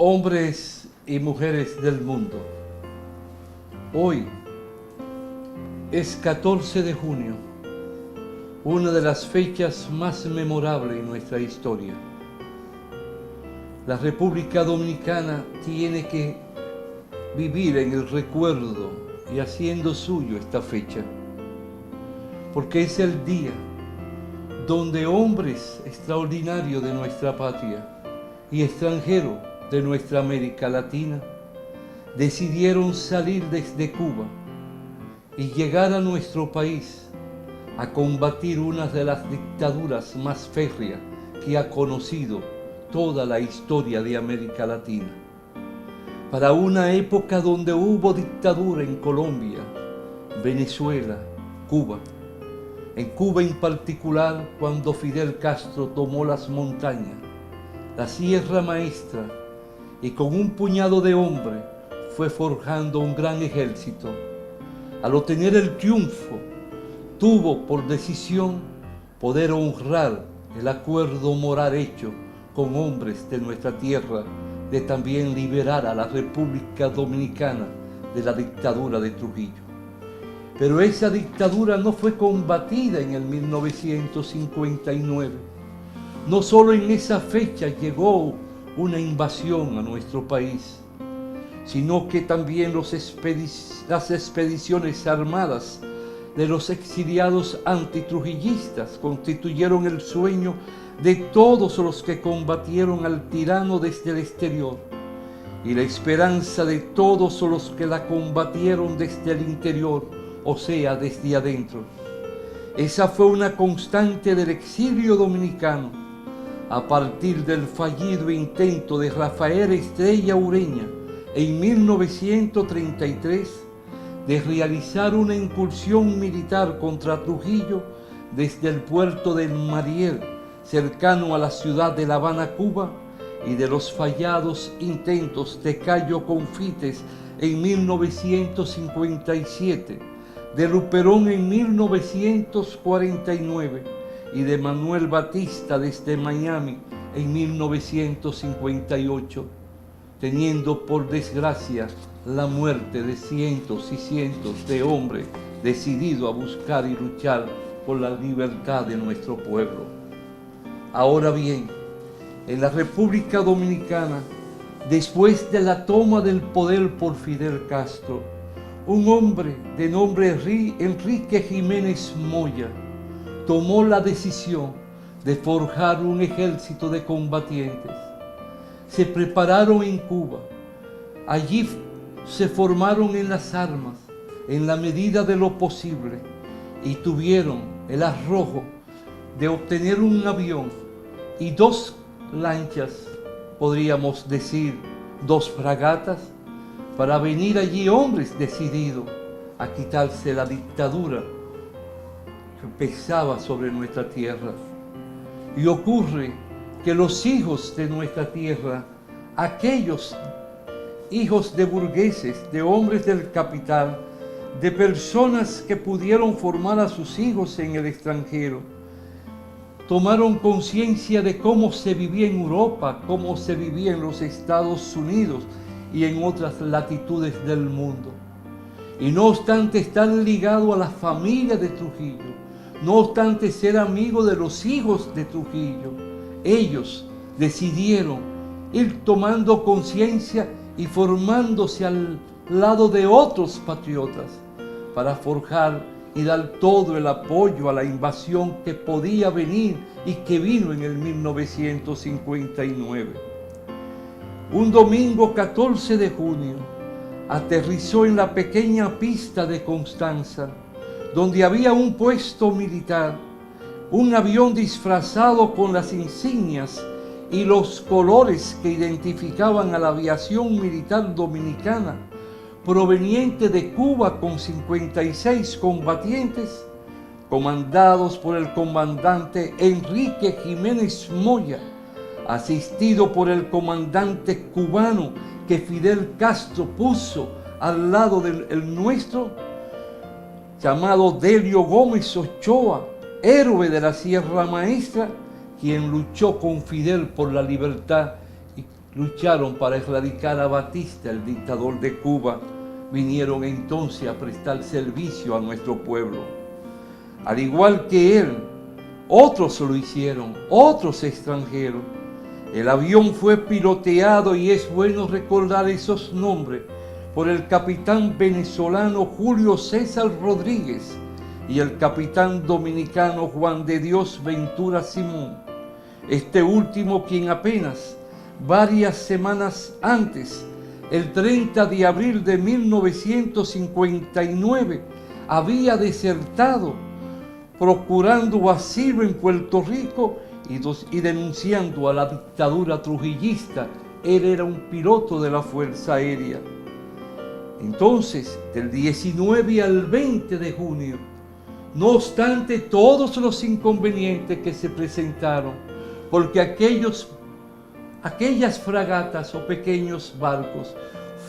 Hombres y mujeres del mundo, hoy es 14 de junio, una de las fechas más memorables en nuestra historia. La República Dominicana tiene que vivir en el recuerdo y haciendo suyo esta fecha, porque es el día donde hombres extraordinarios de nuestra patria y extranjeros de nuestra América Latina decidieron salir desde Cuba y llegar a nuestro país a combatir una de las dictaduras más férreas que ha conocido toda la historia de América Latina. Para una época donde hubo dictadura en Colombia, Venezuela, Cuba. En Cuba en particular, cuando Fidel Castro tomó las montañas, la Sierra Maestra, y con un puñado de hombres fue forjando un gran ejército. Al obtener el triunfo, tuvo por decisión poder honrar el acuerdo moral hecho con hombres de nuestra tierra, de también liberar a la República Dominicana de la dictadura de Trujillo. Pero esa dictadura no fue combatida en el 1959. No solo en esa fecha llegó una invasión a nuestro país, sino que también las expediciones armadas de los exiliados antitrujillistas constituyeron el sueño de todos los que combatieron al tirano desde el exterior y la esperanza de todos los que la combatieron desde el interior, o sea, desde adentro. Esa fue una constante del exilio dominicano a partir del fallido intento de Rafael Estrella Ureña en 1933 de realizar una incursión militar contra Trujillo desde el puerto del Mariel, cercano a la ciudad de La Habana, Cuba, y de los fallados intentos de Cayo Confites en 1957, de Luperón en 1949 y de Manuel Batista desde Miami en 1958, teniendo por desgracia la muerte de cientos y cientos de hombres decididos a buscar y luchar por la libertad de nuestro pueblo. Ahora bien, en la República Dominicana, después de la toma del poder por Fidel Castro, un hombre de nombre Enrique Jiménez Moya tomó la decisión de forjar un ejército de combatientes. Se prepararon en Cuba. Allí se formaron en las armas, en la medida de lo posible, y tuvieron el arrojo de obtener un avión y 2 lanchas, podríamos decir 2 fragatas, para venir allí hombres decididos a quitarse la dictadura que pesaba sobre nuestra tierra. Y ocurre que los hijos de nuestra tierra, aquellos hijos de burgueses, de hombres del capital, de personas que pudieron formar a sus hijos en el extranjero, tomaron conciencia de cómo se vivía en Europa, cómo se vivía en los Estados Unidos y en otras latitudes del mundo. Y no obstante estar ligado a la familia de Trujillo, no obstante ser amigo de los hijos de Trujillo, ellos decidieron ir tomando conciencia y formándose al lado de otros patriotas para forjar y dar todo el apoyo a la invasión que podía venir y que vino en el 1959. Un domingo 14 de junio aterrizó en la pequeña pista de Constanza, donde había un puesto militar, un avión disfrazado con las insignias y los colores que identificaban a la aviación militar dominicana, proveniente de Cuba, con 56 combatientes, comandados por el comandante Enrique Jiménez Moya, asistido por el comandante cubano que Fidel Castro puso al lado del nuestro, llamado Delio Gómez Ochoa, héroe de la Sierra Maestra, quien luchó con Fidel por la libertad y lucharon para erradicar a Batista, el dictador de Cuba, vinieron entonces a prestar servicio a nuestro pueblo. Al igual que él, otros lo hicieron, otros extranjeros. El avión fue piloteado, y es bueno recordar esos nombres, por el capitán venezolano Julio César Rodríguez y el capitán dominicano Juan de Dios Ventura Simón. Este último, quien apenas varias semanas antes, el 30 de abril de 1959, había desertado procurando asilo en Puerto Rico y denunciando a la dictadura trujillista. Él era un piloto de la Fuerza Aérea. Entonces, del 19 al 20 de junio, no obstante todos los inconvenientes que se presentaron, porque aquellas fragatas o pequeños barcos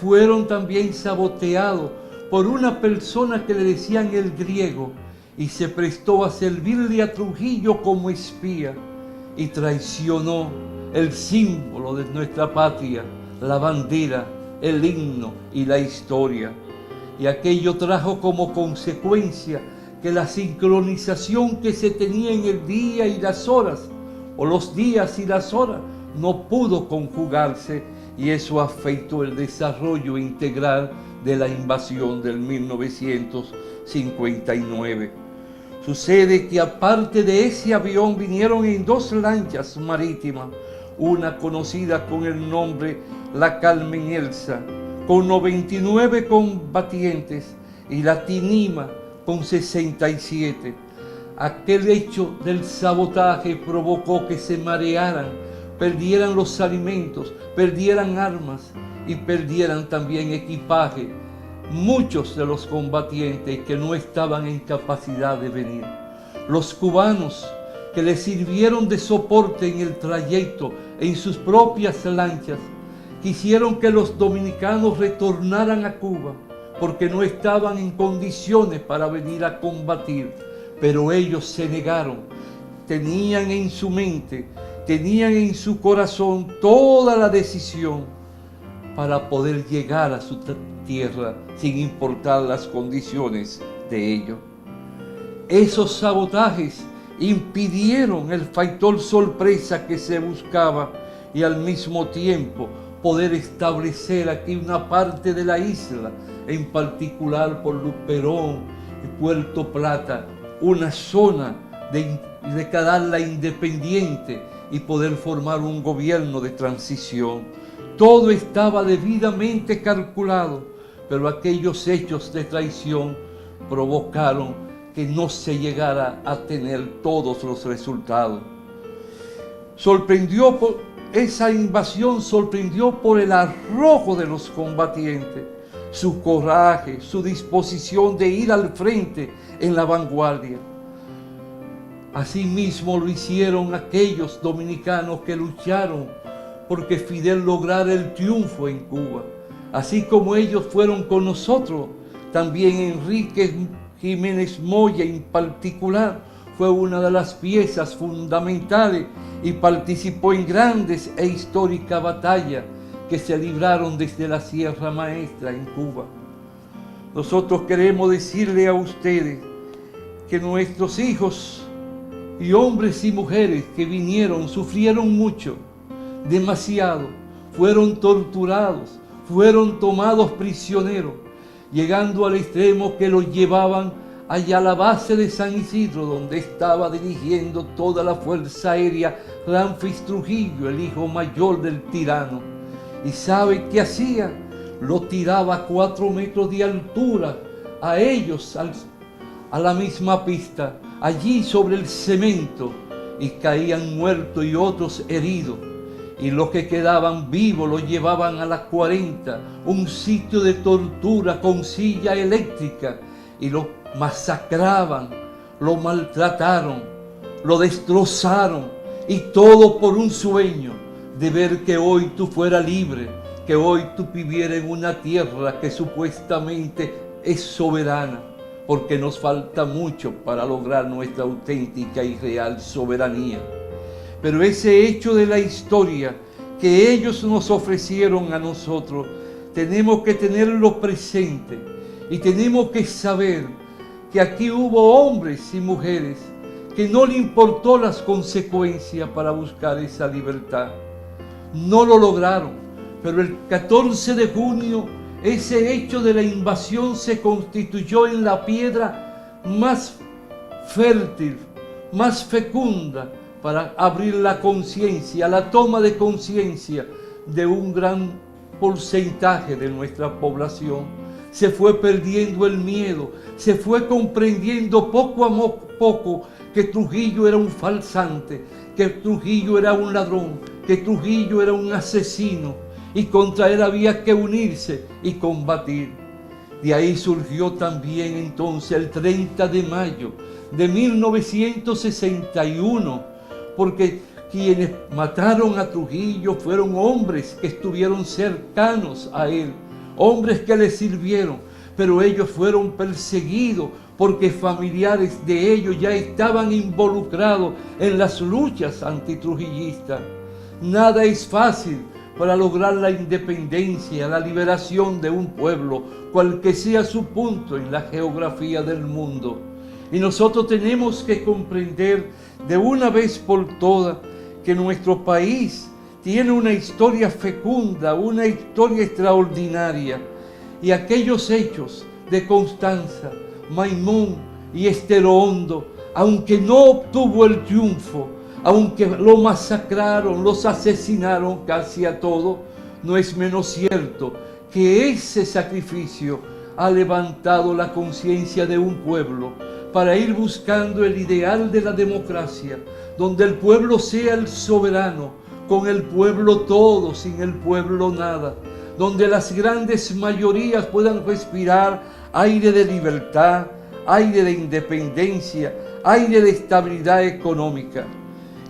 fueron también saboteados por una persona que le decían el Griego, y se prestó a servirle a Trujillo como espía, y traicionó el símbolo de nuestra patria, la bandera, el himno y la historia. Y aquello trajo como consecuencia que la sincronización que se tenía en el día y las horas, o los días y las horas, no pudo conjugarse, y eso afectó el desarrollo integral de la invasión del 1959. Sucede que aparte de ese avión vinieron en 2 lanchas marítimas, una conocida con el nombre La Carmen Elsa, con 99 combatientes, y la Tinima con 67. Aquel hecho del sabotaje provocó que se marearan, perdieran los alimentos, perdieran armas y perdieran también equipaje muchos de los combatientes que no estaban en capacidad de venir. Los cubanos, que les sirvieron de soporte en el trayecto en sus propias lanchas, quisieron que los dominicanos retornaran a Cuba porque no estaban en condiciones para venir a combatir, pero ellos se negaron. Tenían en su mente, tenían en su corazón toda la decisión para poder llegar a su tierra sin importar las condiciones de ellos. Esos sabotajes impidieron el factor sorpresa que se buscaba, y al mismo tiempo poder establecer aquí una parte de la isla, en particular por Luperón y Puerto Plata, una zona de declararla independiente y poder formar un gobierno de transición. Todo estaba debidamente calculado, pero aquellos hechos de traición provocaron que no se llegara a tener todos los resultados. Esa invasión sorprendió por el arrojo de los combatientes, su coraje, su disposición de ir al frente en la vanguardia. Asimismo lo hicieron aquellos dominicanos que lucharon porque Fidel lograra el triunfo en Cuba. Así como ellos fueron con nosotros, también Enrique Jiménez Moya en particular fue una de las piezas fundamentales y participó en grandes e históricas batallas que se libraron desde la Sierra Maestra en Cuba. Nosotros queremos decirle a ustedes que nuestros hijos y hombres y mujeres que vinieron sufrieron mucho, demasiado, fueron torturados, fueron tomados prisioneros, llegando al extremo que los llevaban allá a la base de San Isidro, donde estaba dirigiendo toda la Fuerza Aérea Ramfis Trujillo, el hijo mayor del tirano. ¿Y sabe qué hacía? Lo tiraba a 4 metros de altura, a ellos, a la misma pista, allí sobre el cemento, y caían muertos y otros heridos. Y los que quedaban vivos los llevaban a las 40, un sitio de tortura con silla eléctrica, y lo masacraban, lo maltrataron, lo destrozaron, y todo por un sueño de ver que hoy tú fueras libre, que hoy tú vivieras en una tierra que supuestamente es soberana, porque nos falta mucho para lograr nuestra auténtica y real soberanía. Pero ese hecho de la historia que ellos nos ofrecieron a nosotros, tenemos que tenerlo presente y tenemos que saber que aquí hubo hombres y mujeres que no le importó las consecuencias para buscar esa libertad. No lo lograron, pero el 14 de junio ese hecho de la invasión se constituyó en la piedra más fértil, más fecunda para abrir la conciencia, la toma de conciencia de un gran porcentaje de nuestra población. Se fue perdiendo el miedo, se fue comprendiendo poco a poco que Trujillo era un falsante, que Trujillo era un ladrón, que Trujillo era un asesino, y contra él había que unirse y combatir. De ahí surgió también entonces el 30 de mayo de 1961, porque quienes mataron a Trujillo fueron hombres que estuvieron cercanos a él, hombres que le sirvieron, pero ellos fueron perseguidos porque familiares de ellos ya estaban involucrados en las luchas antitrujillistas. Nada es fácil para lograr la independencia, la liberación de un pueblo, cual que sea su punto en la geografía del mundo. Y nosotros tenemos que comprender de una vez por todas que nuestro país tiene una historia fecunda, una historia extraordinaria. Y aquellos hechos de Constanza, Maimón y Estero Hondo, aunque no obtuvo el triunfo, aunque lo masacraron, los asesinaron casi a todos, no es menos cierto que ese sacrificio ha levantado la conciencia de un pueblo para ir buscando el ideal de la democracia, donde el pueblo sea el soberano, con el pueblo todo, sin el pueblo nada, donde las grandes mayorías puedan respirar aire de libertad, aire de independencia, aire de estabilidad económica.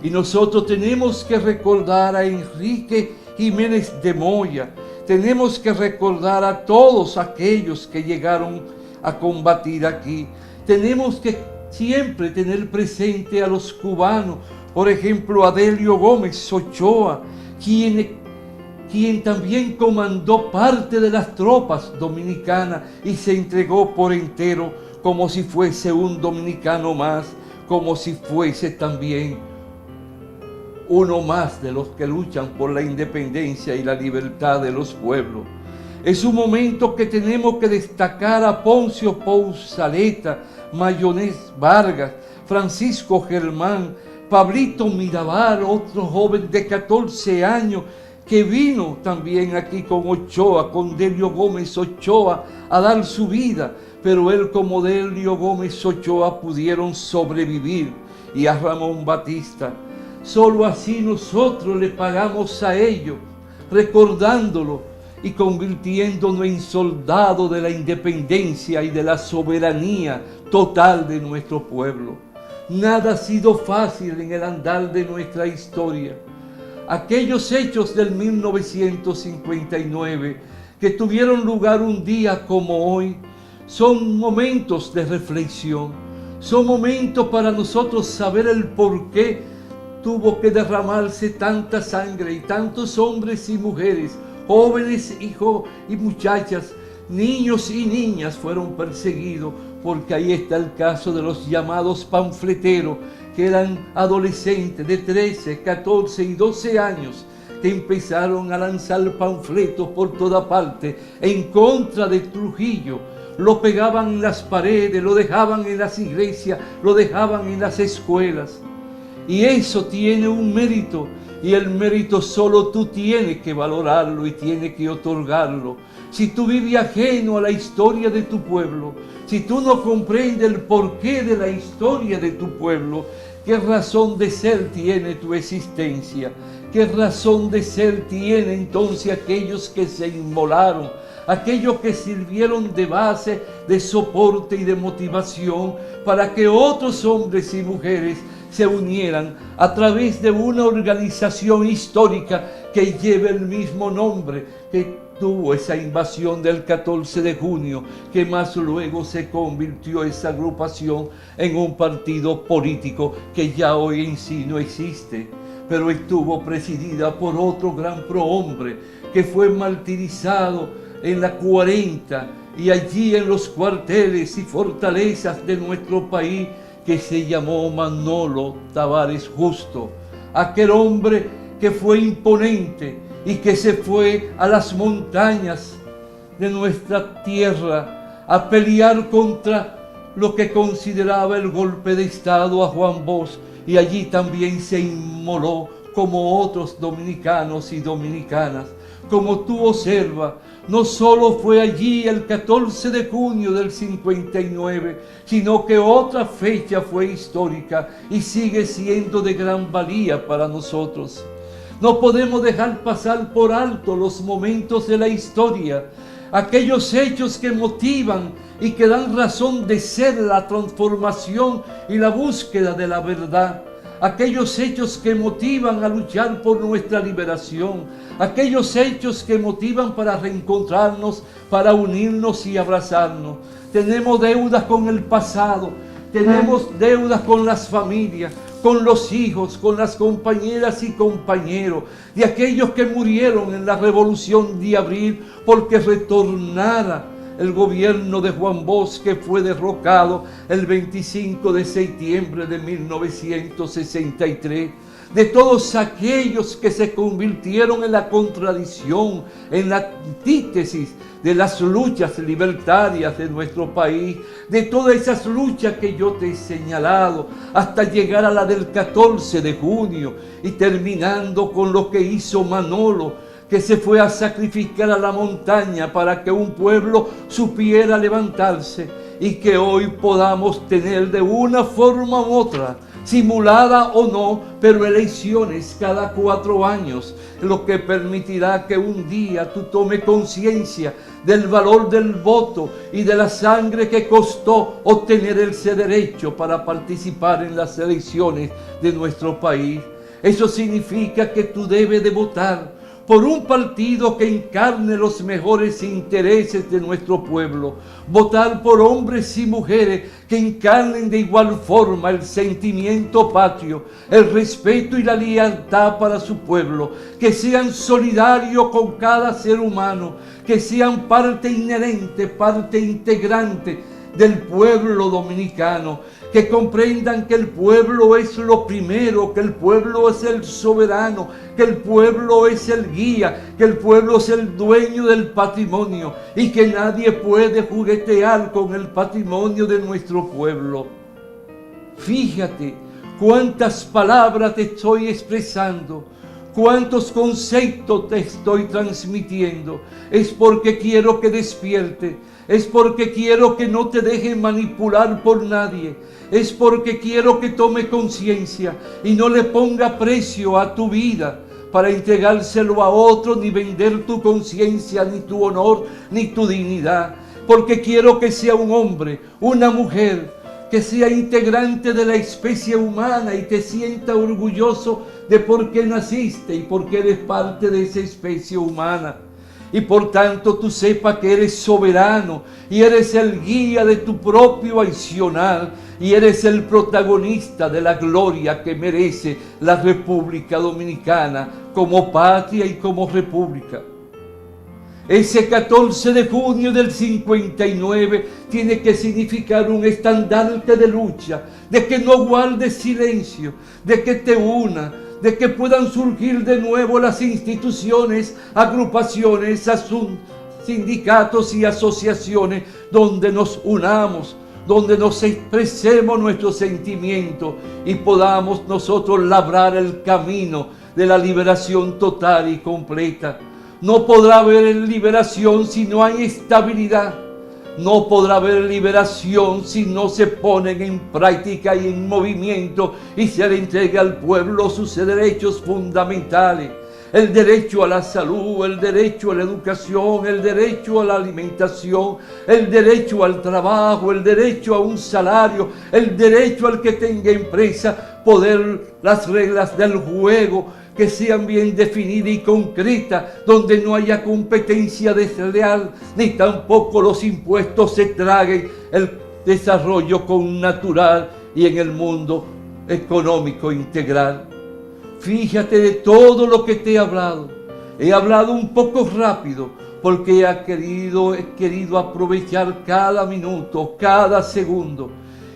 Y nosotros tenemos que recordar a Enrique Jiménez de Moya, tenemos que recordar a todos aquellos que llegaron a combatir aquí. Tenemos que siempre tener presente a los cubanos, por ejemplo, a Delio Gómez Ochoa, quien también comandó parte de las tropas dominicanas y se entregó por entero como si fuese un dominicano más, como si fuese también uno más de los que luchan por la independencia y la libertad de los pueblos. Es un momento que tenemos que destacar a Poncio Pousaleta, Mayonés Vargas, Francisco Germán, Pablito Mirabal, otro joven de 14 años que vino también aquí con Ochoa, con Delio Gómez Ochoa, a dar su vida, pero él como Delio Gómez Ochoa pudieron sobrevivir, y a Ramón Batista. Solo así nosotros le pagamos a ellos, recordándolo y convirtiéndonos en soldados de la independencia y de la soberanía total de nuestro pueblo. Nada ha sido fácil en el andar de nuestra historia. Aquellos hechos del 1959 que tuvieron lugar un día como hoy son momentos de reflexión, son momentos para nosotros saber el porqué tuvo que derramarse tanta sangre y tantos hombres y mujeres, jóvenes y muchachas, niños y niñas fueron perseguidos, porque ahí está el caso de los llamados panfleteros, que eran adolescentes de 13, 14 y 12 años, que empezaron a lanzar panfletos por toda parte en contra de Trujillo. Lo pegaban en las paredes, lo dejaban en las iglesias, lo dejaban en las escuelas. Y eso tiene un mérito, y el mérito solo tú tienes que valorarlo y tienes que otorgarlo. Si tú vives ajeno a la historia de tu pueblo, si tú no comprendes el porqué de la historia de tu pueblo, ¿qué razón de ser tiene tu existencia? ¿Qué razón de ser tiene entonces aquellos que se inmolaron, aquellos que sirvieron de base, de soporte y de motivación para que otros hombres y mujeres se unieran a través de una organización histórica que lleve el mismo nombre que tuvo esa invasión del 14 de junio, que más luego se convirtió esa agrupación en un partido político que ya hoy en sí no existe? pero estuvo presidida por otro gran prohombre que fue martirizado en la 40 y allí en los cuarteles y fortalezas de nuestro país, que se llamó Manolo Tavares Justo. Aquel hombre que fue imponente y que se fue a las montañas de nuestra tierra a pelear contra lo que consideraba el golpe de Estado a Juan Bosch, y allí también se inmoló como otros dominicanos y dominicanas. Como tú observas, no solo fue allí el 14 de junio del 59, sino que otra fecha fue histórica y sigue siendo de gran valía para nosotros. No podemos dejar pasar por alto los momentos de la historia, aquellos hechos que motivan y que dan razón de ser la transformación y la búsqueda de la verdad. Aquellos hechos que motivan a luchar por nuestra liberación, aquellos hechos que motivan para reencontrarnos, para unirnos y abrazarnos. Tenemos deudas con el pasado, tenemos deudas con las familias, con los hijos, con las compañeras y compañeros, de aquellos que murieron en la Revolución de Abril porque retornara el gobierno de Juan Bosch, que fue derrocado el 25 de septiembre de 1963, de todos aquellos que se convirtieron en la contradicción, en la antítesis de las luchas libertarias de nuestro país, de todas esas luchas que yo te he señalado, hasta llegar a la del 14 de junio y terminando con lo que hizo Manolo, que se fue a sacrificar a la montaña para que un pueblo supiera levantarse, y que hoy podamos tener de una forma u otra, simulada o no, pero elecciones cada 4 años, lo que permitirá que un día tú tomes conciencia del valor del voto y de la sangre que costó obtener ese derecho para participar en las elecciones de nuestro país. Eso significa que tú debes de votar por un partido que encarne los mejores intereses de nuestro pueblo. Votar por hombres y mujeres que encarnen de igual forma el sentimiento patrio, el respeto y la lealtad para su pueblo, que sean solidarios con cada ser humano, que sean parte inherente, parte integrante del pueblo dominicano, que comprendan que el pueblo es lo primero, que el pueblo es el soberano, que el pueblo es el guía, que el pueblo es el dueño del patrimonio y que nadie puede juguetear con el patrimonio de nuestro pueblo. Fíjate cuántas palabras te estoy expresando, cuántos conceptos te estoy transmitiendo. Es porque quiero que despierte, es porque quiero que no te dejes manipular por nadie, es porque quiero que tome conciencia y no le ponga precio a tu vida para entregárselo a otro, ni vender tu conciencia, ni tu honor, ni tu dignidad. Porque quiero que sea un hombre, una mujer, que sea integrante de la especie humana y te sienta orgulloso de por qué naciste y por qué eres parte de esa especie humana. Y por tanto tú sepas que eres soberano y eres el guía de tu propio accionar y eres el protagonista de la gloria que merece la República Dominicana como patria y como república. Ese 14 de junio del 59 tiene que significar un estandarte de lucha, de que no guardes silencio, de que te una, de que puedan surgir de nuevo las instituciones, agrupaciones, sindicatos y asociaciones donde nos unamos, donde nos expresemos nuestros sentimientos y podamos nosotros labrar el camino de la liberación total y completa. No podrá haber liberación si no hay estabilidad. No podrá haber liberación si no se ponen en práctica y en movimiento y se le entrega al pueblo sus derechos fundamentales. El derecho a la salud, el derecho a la educación, el derecho a la alimentación, el derecho al trabajo, el derecho a un salario, el derecho al que tenga empresa, poder las reglas del juego que sean bien definidas y concretas, donde no haya competencia desleal, ni tampoco los impuestos se traguen el desarrollo connatural y en el mundo económico integral. Fíjate de todo lo que te he hablado. He hablado un poco rápido porque he querido aprovechar cada minuto, cada segundo.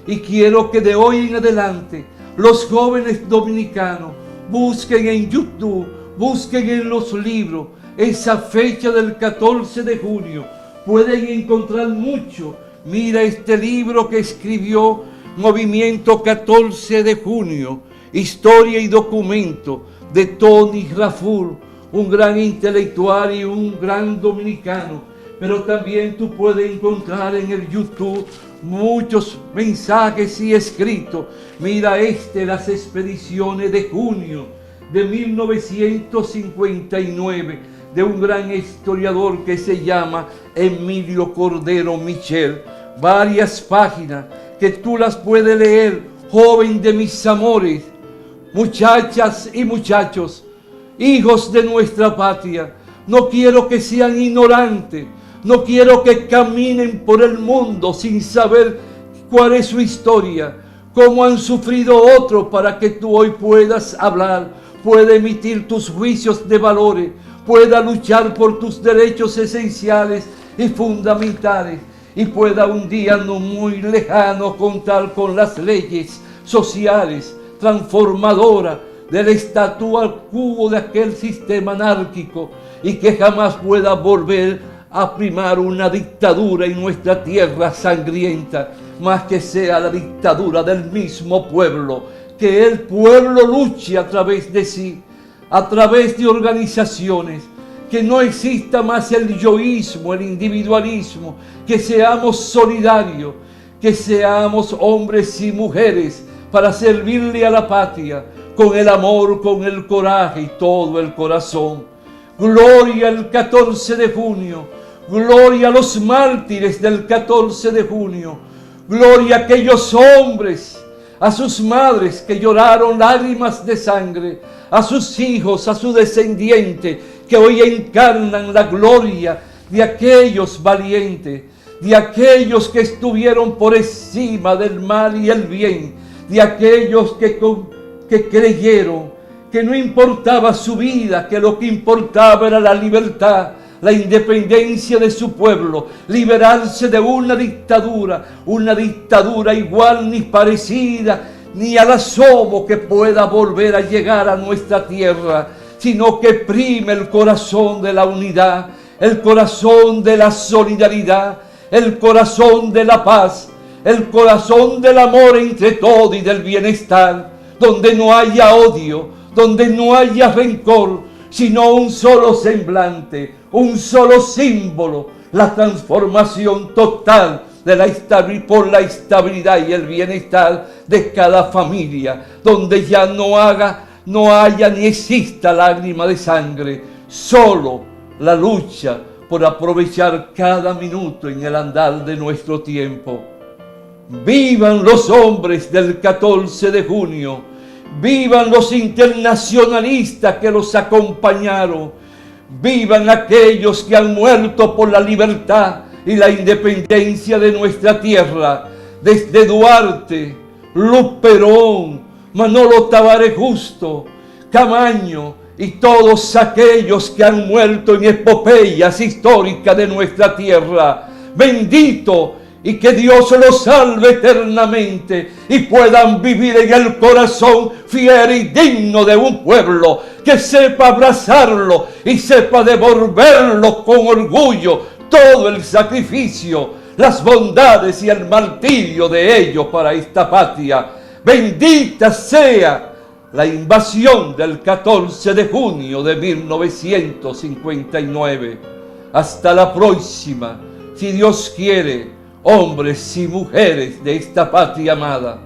Y quiero que de hoy en adelante los jóvenes dominicanos busquen en YouTube, busquen en los libros esa fecha del 14 de junio. Pueden encontrar mucho. Mira este libro que escribió Movimiento 14 de junio, Historia y Documento, de Tony Raful, un gran intelectual y un gran dominicano. Pero también tú puedes encontrar en el YouTube muchos mensajes y escritos. Mira las expediciones de junio de 1959, de un gran historiador que se llama Emilio Cordero Michel. Varias páginas que tú las puedes leer, joven de mis amores, muchachas y muchachos, hijos de nuestra patria. No quiero que sean ignorantes, no quiero que caminen por el mundo sin saber cuál es su historia, cómo han sufrido otros, para que tú hoy puedas hablar, puedas emitir tus juicios de valores, puedas luchar por tus derechos esenciales y fundamentales, y pueda un día no muy lejano contar con las leyes sociales transformadoras del statu quo de aquel sistema anárquico, y que jamás pueda volver a primar una dictadura en nuestra tierra sangrienta, más que sea la dictadura del mismo pueblo. Que el pueblo luche a través de sí, a través de organizaciones, que no exista más el yoísmo, el individualismo, que seamos solidarios, que seamos hombres y mujeres para servirle a la patria con el amor, con el coraje y todo el corazón. Gloria al 14 de junio, gloria a los mártires del 14 de junio, gloria a aquellos hombres, a sus madres que lloraron lágrimas de sangre, a sus hijos, a sus descendientes que hoy encarnan la gloria de aquellos valientes, de aquellos que estuvieron por encima del mal y el bien, de aquellos que creyeron que no importaba su vida, que lo que importaba era la libertad, la independencia de su pueblo, liberarse de una dictadura igual ni parecida, ni al asomo que pueda volver a llegar a nuestra tierra, sino que prime el corazón de la unidad, el corazón de la solidaridad, el corazón de la paz, el corazón del amor entre todos y del bienestar, donde no haya odio, donde no haya rencor, sino un solo semblante, un solo símbolo, la transformación total de por la estabilidad y el bienestar de cada familia, donde ya no haya ni exista lágrima de sangre, solo la lucha por aprovechar cada minuto en el andar de nuestro tiempo. Vivan los hombres del 14 de junio, vivan los internacionalistas que los acompañaron, vivan aquellos que han muerto por la libertad y la independencia de nuestra tierra, desde Duarte, Luperón, Manolo Tavares Justo, Camaño y todos aquellos que han muerto en epopeyas históricas de nuestra tierra. Bendito, y que Dios los salve eternamente y puedan vivir en el corazón fiel y digno de un pueblo que sepa abrazarlo y sepa devolverlo con orgullo todo el sacrificio, las bondades y el martirio de ellos para esta patria. Bendita sea la invasión del 14 de junio de 1959. Hasta la próxima, si Dios quiere, hombres y mujeres de esta patria amada.